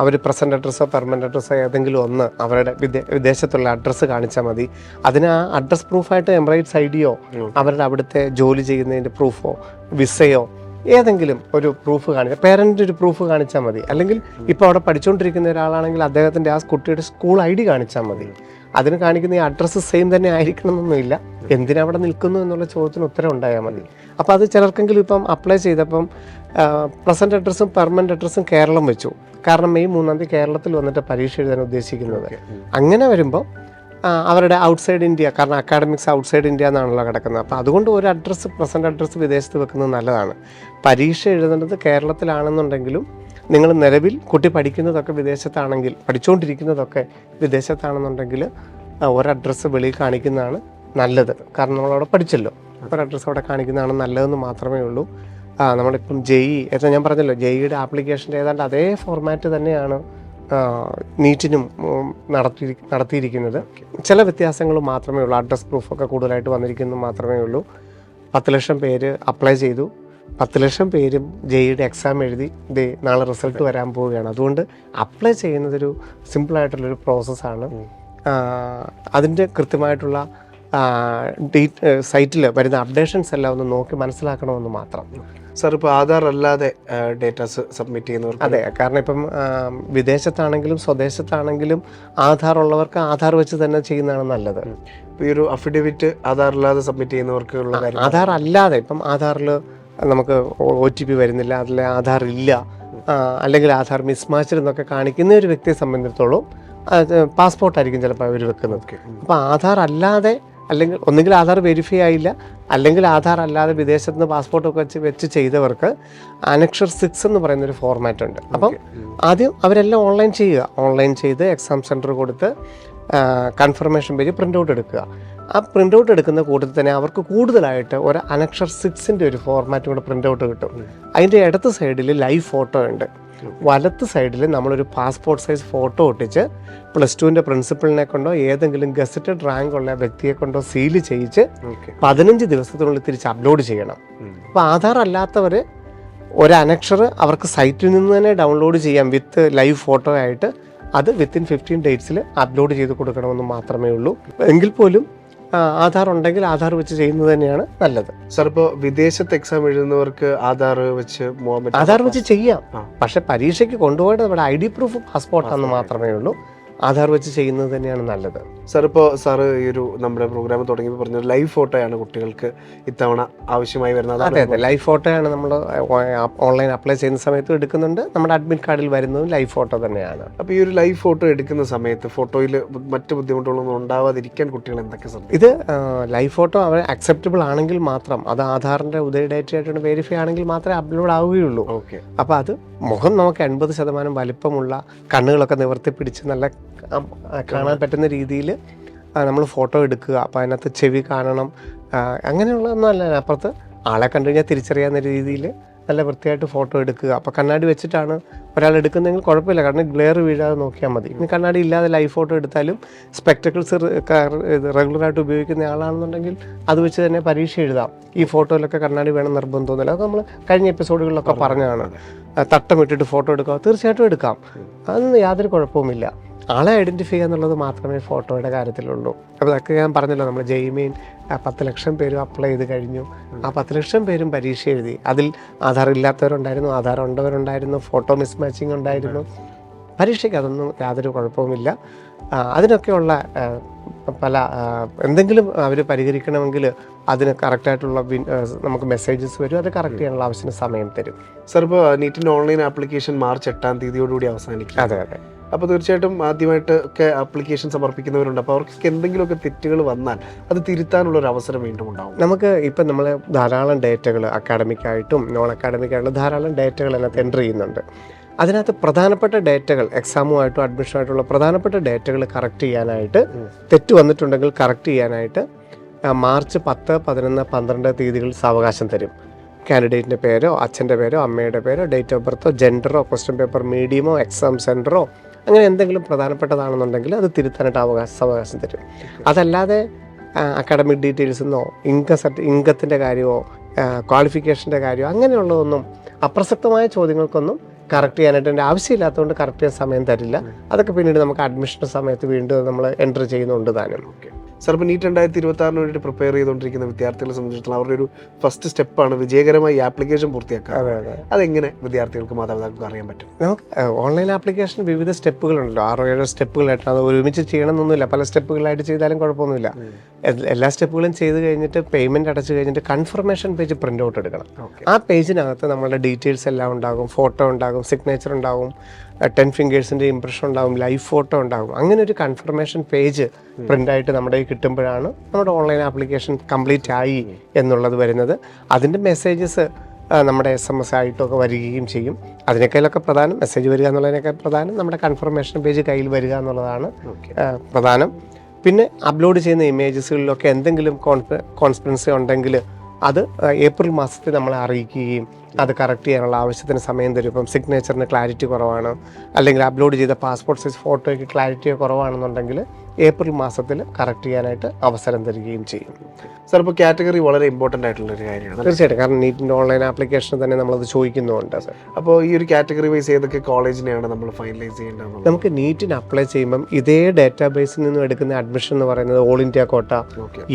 അവർ പ്രസൻറ്റ് അഡ്രസ്സോ പെർമനൻറ്റ് അഡ്രസ്സോ ഏതെങ്കിലും ഒന്ന് അവരുടെ വിദേശത്തുള്ള അഡ്രസ്സ് കാണിച്ചാൽ മതി. അതിന് ആ അഡ്രസ് പ്രൂഫായിട്ട് എംബ്രൈറ്റ്സ് ഐഡിയോ അവരുടെ അവിടുത്തെ ജോലി ചെയ്യുന്നതിൻ്റെ പ്രൂഫോ വിസയോ ഏതെങ്കിലും ഒരു പ്രൂഫ് കാണിച്ചാൽ, പേരൻ്റ് ഒരു പ്രൂഫ് കാണിച്ചാൽ മതി. അല്ലെങ്കിൽ ഇപ്പോൾ അവിടെ പഠിച്ചുകൊണ്ടിരിക്കുന്ന ഒരാളാണെങ്കിൽ അദ്ദേഹത്തിൻ്റെ ആ കുട്ടിയുടെ സ്കൂൾ ID കാണിച്ചാൽ മതി. അതിന് കാണിക്കുന്ന ഈ അഡ്രസ്സ് സെയിം തന്നെ ആയിരിക്കണം എന്നൊന്നുമില്ല. എന്തിനവിടെ നിൽക്കുന്നു എന്നുള്ള ചോദ്യത്തിന് ഉത്തരം ഉണ്ടായാൽ മതി. അപ്പോൾ അത് ചിലർക്കെങ്കിലും ഇപ്പം അപ്ലൈ ചെയ്തപ്പം പ്രസൻറ്റ് അഡ്രസ്സും പെർമനൻ്റ് അഡ്രസ്സും കേരളം വെച്ചു. കാരണം മെയ് 3-ാം തീയതി കേരളത്തിൽ വന്നിട്ട് പരീക്ഷ എഴുതാൻ ഉദ്ദേശിക്കുന്നത്. അങ്ങനെ വരുമ്പോൾ അവരുടെ ഔട്ട്സൈഡ് ഇന്ത്യ, കാരണം അക്കാഡമിക്സ് ഔട്ട്സൈഡ് ഇന്ത്യ എന്നാണല്ലോ കിടക്കുന്നത്. അപ്പോൾ അതുകൊണ്ട് ഒരു അഡ്രസ്സ് പ്രസൻറ്റ് അഡ്രസ്സ് വിദേശത്ത് വെക്കുന്നത് നല്ലതാണ്. പരീക്ഷ എഴുതേണ്ടത് കേരളത്തിലാണെന്നുണ്ടെങ്കിലും നിങ്ങൾ നിലവിൽ കുട്ടി പഠിക്കുന്നതൊക്കെ വിദേശത്താണെങ്കിൽ, പഠിച്ചുകൊണ്ടിരിക്കുന്നതൊക്കെ വിദേശത്താണെന്നുണ്ടെങ്കിൽ ഒരു അഡ്രസ്സ് വെളിയിൽ കാണിക്കുന്നതാണ് നല്ലത്. കാരണം നമ്മളവിടെ പഠിച്ചല്ലോ, ഒരു അഡ്രസ്സ് അവിടെ കാണിക്കുന്നതാണ് നല്ലതെന്ന് മാത്രമേ ഉള്ളൂ. നമ്മളിപ്പം JEE ഏതാ ഞാൻ പറഞ്ഞല്ലോ, JEEയുടെ ആപ്ലിക്കേഷൻ്റെ ഏതാണ്ട് അതേ ഫോർമാറ്റ് തന്നെയാണ് നീറ്റിനും നടത്തിയിരിക്കുന്നത്. ചില വ്യത്യാസങ്ങൾ മാത്രമേ ഉള്ളൂ. അഡ്രസ് പ്രൂഫൊക്കെ കൂടുതലായിട്ട് വന്നിരിക്കുന്നത് മാത്രമേ ഉള്ളൂ. 10 ലക്ഷം പേര് അപ്ലൈ ചെയ്തു. 10 ലക്ഷം പേരും ജെയുടെ എക്സാം എഴുതി നാളെ റിസൾട്ട് വരാൻ പോവുകയാണ്. അതുകൊണ്ട് അപ്ലൈ ചെയ്യുന്നതൊരു സിമ്പിളായിട്ടുള്ളൊരു പ്രോസസ്സാണ്. അതിൻ്റെ കൃത്യമായിട്ടുള്ള സൈറ്റിൽ വരുന്ന അപ്ഡേഷൻസ് എല്ലാം ഒന്ന് നോക്കി മനസ്സിലാക്കണമെന്ന് മാത്രം. സാർ, ഇപ്പോൾ ആധാർ അല്ലാതെ ഡേറ്റാസ് സബ്മിറ്റ് ചെയ്യുന്നവർക്ക്? അതെ, കാരണം ഇപ്പം വിദേശത്താണെങ്കിലും സ്വദേശത്താണെങ്കിലും ആധാർ ഉള്ളവർക്ക് ആധാർ വെച്ച് തന്നെ ചെയ്യുന്നതാണ് നല്ലത്. ഈ ഒരു അഫിഡവിറ്റ് ആധാർ അല്ലാതെ സബ്മിറ്റ് ചെയ്യുന്നവർക്ക് ഉള്ള കാര്യം? ആധാർ അല്ലാതെ ഇപ്പം ആധാറിൽ നമുക്ക് OTP വരുന്നില്ല, അതിൽ ആധാർ ഇല്ല, അല്ലെങ്കിൽ ആധാർ മിസ്മാച്ച്ഡ് എന്നൊക്കെ കാണിക്കുന്ന ഒരു വ്യക്തിയെ സംബന്ധിച്ചിടത്തോളം പാസ്പോർട്ടായിരിക്കും ചിലപ്പോൾ അവർ വെക്കുന്നത്. അപ്പോൾ ആധാർ അല്ലാതെ, അല്ലെങ്കിൽ ഒന്നുകിൽ ആധാർ വെരിഫൈ ആയില്ല, അല്ലെങ്കിൽ ആധാർ അല്ലാതെ വിദേശത്ത് നിന്ന് പാസ്പോർട്ടൊക്കെ വെച്ച് ചെയ്തവർക്ക് അനക്ഷർ 6 എന്ന് പറയുന്നൊരു ഫോർമാറ്റ് ഉണ്ട്. അപ്പം ആദ്യം അവരെല്ലാം ഓൺലൈൻ ചെയ്ത് എക്സാം സെൻറ്റർ കൊടുത്ത് കൺഫർമേഷൻ പേജ് പ്രിൻ്റ് ഔട്ട് എടുക്കുക. ആ പ്രിൻ്റ് ഔട്ട് എടുക്കുന്ന കൂട്ടത്തിൽ തന്നെ അവർക്ക് കൂടുതലായിട്ട് ഒരു അനക്ഷർ 6ൻ്റെ ഒരു ഫോർമാറ്റും കൂടെ പ്രിൻ്റ് ഔട്ട് കിട്ടും. അതിൻ്റെ ഇടത്ത് സൈഡിൽ ലൈവ് ഫോട്ടോ ഉണ്ട്, വലത്ത് സൈഡിൽ നമ്മളൊരു പാസ്പോർട്ട് സൈസ് ഫോട്ടോ ഒട്ടിച്ച് +2ൻ്റെ പ്രിൻസിപ്പളിനെ കൊണ്ടോ ഏതെങ്കിലും ഗസറ്റഡ് റാങ്ക് ഉള്ള വ്യക്തിയെ കൊണ്ടോ സീല് ചെയ്യിച്ച് 15 ദിവസത്തിനുള്ളിൽ തിരിച്ച് അപ്ലോഡ് ചെയ്യണം. അപ്പോൾ ആധാർ അല്ലാത്തവർ ഒരു അനക്ഷർ അവർക്ക് സൈറ്റിൽ നിന്ന് തന്നെ ഡൗൺലോഡ് ചെയ്യാം വിത്ത് ലൈവ് ഫോട്ടോ ആയിട്ട്. അത് വിത്തിൻ 15 ഡേയ്സിൽ അപ്ലോഡ് ചെയ്ത് കൊടുക്കണമെന്ന് മാത്രമേ ഉള്ളൂ. എങ്കിൽ പോലും ആധാർ ഉണ്ടെങ്കിൽ ആധാർ വെച്ച് ചെയ്യുന്നത് തന്നെയാണ് നല്ലത്. സാർ, ഇപ്പോൾ വിദേശത്ത് എക്സാം എഴുതുന്നവർക്ക് ആധാർ വെച്ച് പോകാൻ പറ്റും? ആധാർ വെച്ച് ചെയ്യാം, പക്ഷെ പരീക്ഷയ്ക്ക് കൊണ്ടുപോയിട്ട് നമ്മുടെ ID പ്രൂഫ് പാസ്പോർട്ടാണെന്ന് മാത്രമേ ഉള്ളൂ. ആധാർ വെച്ച് ചെയ്യുന്നത് തന്നെയാണ് നല്ലത്. സാർ, ഇപ്പോൾ സാറ് ഈ ഒരു നമ്മുടെ പ്രോഗ്രാം തുടങ്ങിയപ്പോൾ പറഞ്ഞ ലൈവ് ഫോട്ടോയാണ് കുട്ടികൾക്ക് ഇത്തവണ ആവശ്യമായി വരുന്നത്? അതെ, ലൈവ് ഫോട്ടോയാണ് നമ്മൾ ഓൺലൈൻ അപ്ലൈ ചെയ്യുന്ന സമയത്ത് എടുക്കുന്നുണ്ട്. നമ്മുടെ അഡ്മിറ്റ് കാർഡിൽ വരുന്നതും ലൈവ് ഫോട്ടോ തന്നെയാണ്. അപ്പോൾ ഈ ഒരു ലൈവ് ഫോട്ടോ എടുക്കുന്ന സമയത്ത് ഫോട്ടോയിൽ മറ്റ് ബുദ്ധിമുട്ടുകളൊന്നും ഉണ്ടാവാതിരിക്കാൻ കുട്ടികൾ എന്തൊക്കെ ശ്രദ്ധിക്കും? ഇത് ലൈവ് ഫോട്ടോ അവർ അക്സെപ്റ്റബിൾ ആണെങ്കിൽ മാത്രം, അത് ആധാറിൻ്റെ ഡേറ്റ ആയിട്ട് വെരിഫൈ ആണെങ്കിൽ മാത്രമേ അപ്ലോഡ് ആവുകയുള്ളൂ. ഓക്കെ. അപ്പോൾ അത് മുഖം നമുക്ക് 80% വലിപ്പമുള്ള, കണ്ണുകളൊക്കെ നിവർത്തി പിടിച്ച് നല്ല കാണാൻ പറ്റുന്ന രീതിയിൽ നമ്മൾ ഫോട്ടോ എടുക്കുക. അപ്പോൾ അതിനകത്ത് ചെവി കാണണം, അങ്ങനെയുള്ളതൊന്നും അല്ല. അപ്പുറത്ത് ആളെ കണ്ടു കഴിഞ്ഞാൽ തിരിച്ചറിയാവുന്ന രീതിയിൽ നല്ല വൃത്തിയായിട്ട് ഫോട്ടോ എടുക്കുക. അപ്പോൾ കണ്ണാടി വെച്ചിട്ടാണ് ഒരാൾ എടുക്കുന്നതെങ്കിൽ കുഴപ്പമില്ല, കാരണം ഗ്ലെയർ വീഴാതെ നോക്കിയാൽ മതി. ഇനി കണ്ണാടി ഇല്ലാതെ ലൈവ് ഫോട്ടോ എടുത്താലും സ്പെക്ടക്കിൾസ് റെഗുലറായിട്ട് ഉപയോഗിക്കുന്ന ആളാണെന്നുണ്ടെങ്കിൽ അത് വെച്ച് തന്നെ പരീക്ഷ എഴുതാം. ഈ ഫോട്ടോയിലൊക്കെ കണ്ണാടി വേണം നിർബന്ധമൊന്നുമില്ല. അത് നമ്മൾ കഴിഞ്ഞ എപ്പിസോഡുകളിലൊക്കെ പറഞ്ഞതാണ്. തട്ടമിട്ടിട്ട് ഫോട്ടോ എടുക്കുക, തീർച്ചയായിട്ടും എടുക്കാം, അതൊന്നും യാതൊരു കുഴപ്പവുമില്ല. ആളെ ഐഡൻറ്റിഫൈ ചെയ്യുക എന്നുള്ളത് മാത്രമേ ഫോട്ടോയുടെ കാര്യത്തിലുള്ളൂ. അപ്പോൾ അതൊക്കെ ഞാൻ പറഞ്ഞല്ലോ, നമ്മൾ ജെയ്മെയിൻ 10 ലക്ഷം പേരും അപ്ലൈ ചെയ്ത് കഴിഞ്ഞു. ആ 10 ലക്ഷം പേരും പരീക്ഷ എഴുതി. അതിൽ ആധാർ ഇല്ലാത്തവരുണ്ടായിരുന്നു, ആധാർ ഉണ്ടവരുണ്ടായിരുന്നു, ഫോട്ടോ മിസ്മാച്ചിങ് ഉണ്ടായിരുന്നു. പരീക്ഷയ്ക്ക് അതൊന്നും യാതൊരു കുഴപ്പവുമില്ല. അതിനൊക്കെയുള്ള പല എന്തെങ്കിലും അവർ പരിഹരിക്കണമെങ്കിൽ അതിന് കറക്റ്റായിട്ടുള്ള നമുക്ക് മെസ്സേജസ് വരും, അത് കറക്റ്റ് ചെയ്യാനുള്ള ആവശ്യത്തിന് സമയം തരും. സാർ, ഇപ്പോൾ നീറ്റിൻ്റെ ഓൺലൈൻ ആപ്ലിക്കേഷൻ മാർച്ച് 8-ാം തീയതിയോടുകൂടി അവസാനിക്കും. അതെ അതെ. അപ്പോൾ തീർച്ചയായിട്ടും ആദ്യമായിട്ട് ഒക്കെ ആപ്ലിക്കേഷൻ സമർപ്പിക്കുന്നവരുണ്ട്. അപ്പോൾ അവർക്ക് എന്തെങ്കിലുമൊക്കെ തെറ്റുകൾ വന്നാൽ അത് തിരുത്താനുള്ളൊരു അവസരം വീണ്ടും ഉണ്ടാവും. നമുക്ക് ഇപ്പം നമ്മൾ ധാരാളം ഡേറ്റകൾ അക്കാഡമിക്കായിട്ടും നോൺ അക്കാഡമിക്കായിട്ടുള്ള ധാരാളം ഡേറ്റകൾ അതിനകത്ത് എൻ്റർ ചെയ്യുന്നുണ്ട്. അതിനകത്ത് പ്രധാനപ്പെട്ട ഡേറ്റകൾ, എക്സാമുമായിട്ടും അഡ്മിഷനുമായിട്ടുള്ള പ്രധാനപ്പെട്ട ഡേറ്റകൾ കറക്റ്റ് ചെയ്യാനായിട്ട്, തെറ്റ് വന്നിട്ടുണ്ടെങ്കിൽ കറക്റ്റ് ചെയ്യാനായിട്ട് മാർച്ച് 10, 11, 12 തീയതികളിൽ സാവകാശം തരും. കാൻഡിഡേറ്റിൻ്റെ പേരോ അച്ഛൻ്റെ പേരോ അമ്മയുടെ പേരോ ഡേറ്റ് ഓഫ് ബർത്തോ ജെൻഡറോ ക്വസ്റ്റ്യൻ പേപ്പർ മീഡിയമോ എക്സാം സെൻറ്ററോ അങ്ങനെ എന്തെങ്കിലും പ്രധാനപ്പെട്ടതാണെന്നുണ്ടെങ്കിൽ അത് തിരുത്താനായിട്ട് സാവകാശം തരും. അതല്ലാതെ അക്കാഡമിക് ഡീറ്റെയിൽസെന്നോ ഇൻകത്തിൻ്റെ കാര്യമോ ക്വാളിഫിക്കേഷൻ്റെ കാര്യമോ അങ്ങനെയുള്ളതൊന്നും, അപ്രസക്തമായ ചോദ്യങ്ങൾക്കൊന്നും കറക്റ്റ് ചെയ്യാനായിട്ട് എൻ്റെ ആവശ്യമില്ലാത്തതുകൊണ്ട് കറക്റ്റ് ചെയ്യാൻ സമയം തരില്ല. അതൊക്കെ പിന്നീട് നമുക്ക് അഡ്മിഷൻ്റെ സമയത്ത് വീണ്ടും നമ്മൾ എൻ്റർ ചെയ്യുന്നുണ്ട് താനും. ഓക്കെ. സാർ, ഇപ്പോൾ നീറ്റ് 2026 വേണ്ടിയിട്ട് പ്രിപ്പയർ ചെയ്തുകൊണ്ടിരിക്കുന്ന വിദ്യാർത്ഥികളെ സംബന്ധിച്ചിടത്തോളം അവരുടെ ഒരു ഫസ്റ്റ് സ്റ്റെപ്പാണ് വിജയകരമായി ആപ്ലിക്കേഷൻ പൂർത്തിയാക്കുക. അതെങ്ങനെ വിദ്യാർത്ഥികൾക്ക് മാതാപിതാക്കൾക്ക് അറിയാൻ പറ്റും? നമുക്ക് ഓൺലൈൻ ആപ്ലിക്കേഷൻ വിവിധ സ്റ്റെപ്പുകളുണ്ടല്ലോ, 6-7 സ്റ്റെപ്പുകളായിട്ടാണ്. അത് ഒരുമിച്ച് ചെയ്യണമെന്നൊന്നുമില്ല, പല സ്റ്റെപ്പുകളായിട്ട് ചെയ്താലും കുഴപ്പമൊന്നുമില്ല. എല്ലാ സ്റ്റെപ്പുകളും ചെയ്ത് കഴിഞ്ഞിട്ട് പേയ്മെൻറ്റ് അടച്ചു കഴിഞ്ഞിട്ട് കൺഫർമേഷൻ പേജ് പ്രിൻ്റ് ഔട്ട് എടുക്കണം. ആ പേജിനകത്ത് നമ്മളുടെ ഡീറ്റെയിൽസ് എല്ലാം ഉണ്ടാകും, ഫോട്ടോ ഉണ്ടാകും, സിഗ്നേച്ചർ ഉണ്ടാകും, 10 ഫിംഗേഴ്സിൻ്റെ ഇംപ്രഷൻ ഉണ്ടാകും, ലൈവ് ഫോട്ടോ ഉണ്ടാകും. അങ്ങനെ ഒരു കൺഫർമേഷൻ പേജ് പ്രിൻ്റായിട്ട് നമ്മുടെ കിട്ടുമ്പോഴാണ് നമ്മുടെ ഓൺലൈൻ ആപ്ലിക്കേഷൻ കംപ്ലീറ്റ് ആയി എന്നുള്ളത് വരുന്നത്. അതിൻ്റെ മെസ്സേജസ് നമ്മുടെ SMS ആയിട്ടൊക്കെ വരികയും ചെയ്യും. അതിനേക്കാളൊക്കെ പ്രധാനം, മെസ്സേജ് വരിക എന്നുള്ളതിനേക്കാൾ പ്രധാനം നമ്മുടെ കൺഫർമേഷൻ പേജ് കയ്യിൽ വരിക എന്നുള്ളതാണ് പ്രധാനം. പിന്നെ അപ്ലോഡ് ചെയ്യുന്ന ഇമേജസുകളിലൊക്കെ എന്തെങ്കിലും കോൺസ്പിറൻസി ഉണ്ടെങ്കിൽ അത് ഏപ്രിൽ മാസത്തിൽ നമ്മളെ അറിയിക്കുകയും അത് കറക്റ്റ് ചെയ്യാനുള്ള ആവശ്യത്തിന് സമയം തരും. ഇപ്പം സിഗ്നേച്ചറിന് ക്ലാരിറ്റി കുറവാണ്, അല്ലെങ്കിൽ അപ്ലോഡ് ചെയ്ത പാസ്പോർട്ട് സൈസ് ഫോട്ടോയ്ക്ക് ക്ലാരിറ്റി കുറവാണെന്നുണ്ടെങ്കിൽ ഏപ്രിൽ മാസത്തിൽ കറക്റ്റ് ചെയ്യാനായിട്ട് അവസരം തരികയും ചെയ്യും. സാർ, ഇപ്പോൾ കാറ്റഗറി വളരെ ഇമ്പോർട്ടൻ്റ് ആയിട്ടുള്ള ഒരു കാര്യമാണ്. തീർച്ചയായിട്ടും, കാരണം നീറ്റിൻ്റെ ഓൺലൈൻ ആപ്ലിക്കേഷൻ തന്നെ നമ്മളത് ചോദിക്കുന്നുണ്ട്. അപ്പോൾ ഈ ഒരു കാറ്റഗറി വൈസ് ഏതൊക്കെ കോളേജിനെയാണ് നമ്മൾ ഫൈനലൈസ് ചെയ്യേണ്ടത്? നമുക്ക് നീറ്റിന് അപ്ലൈ ചെയ്യുമ്പം ഇതേ ഡാറ്റാബേസിൽ നിന്നും എടുക്കുന്ന അഡ്മിഷൻ എന്ന് പറയുന്നത് all India quota,